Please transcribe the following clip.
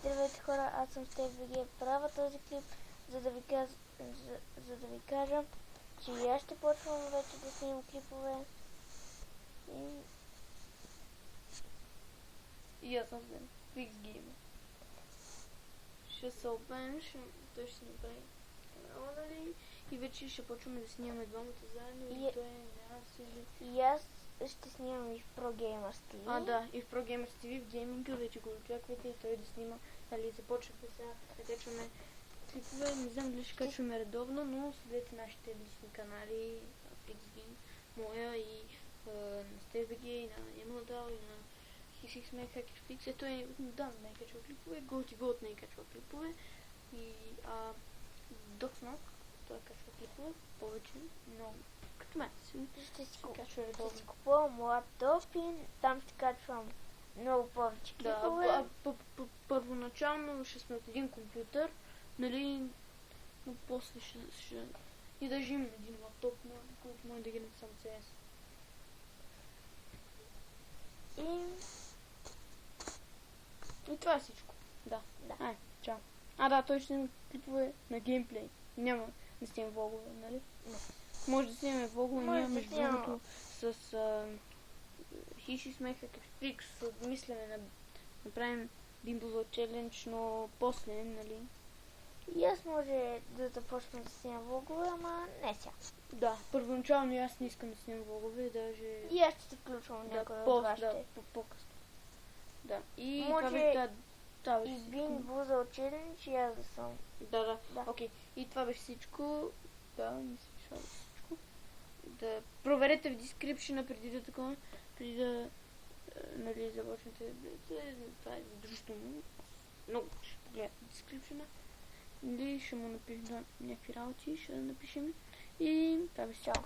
Здравейте хора, аз съм Стев ВГ. Правя този клип, за да ви кажа, че и аз ще почвам вече да снимам клипове. И аз съм Стев, Fix Gamer. Ще се опеем, той ще си направи канала, нали? И вече ще почваме да снимаме двамата заедно и той няма си... И аз ще снимам и в Pro Gamers TV. Да, и в Pro Gamers TV, в гейминга, вече го очаквайте и той да снима, нали, започваме сега да качваме клипове, не знам дали ще качваме редовно, но следете нашите лични канали, Fix Game, моя и на StevBG, и на Emuladal, и на HixXMake, HackerFix, ето е, да, не е качва клипове, GoToGoat не е качва клипове, и DocsNock, той качва клипове, повече, много, като мен, Ще си редовно. купувам лаптоп и там ще качвам много повече клипове. Да, първоначално ще сме от един компютър, нали, но после ще и даже имам един лаптоп, на който може да играм сам CS. И това е всичко. Да. Ай, чао. Да, той ще има клипове на геймплей. Няма да снимам влогове, нали? Не. Може да снимаме влогове, ние между снимам. другото с HixXMake, HackerFix, мислене да направим бимбова челендж, но после, нали? И аз може да започна да снимам влогове, ама не сега. Да, първоначално аз не искам да снимам влогове, даже... И аз ще се включвам някой от вашите. Да, по-късно. Да, и може това беше и всичко. бимбузъл челендж и аз да съм. Да. Окей. И това беше всичко. Да, мисля, че това беше всичко. Да проверете в дескрипшена преди да нали, започнете. Това е задружително. Много ще погледнете в дескрипшена. Или ще му напишем някакви работи, ще напишем. И това беше Чао.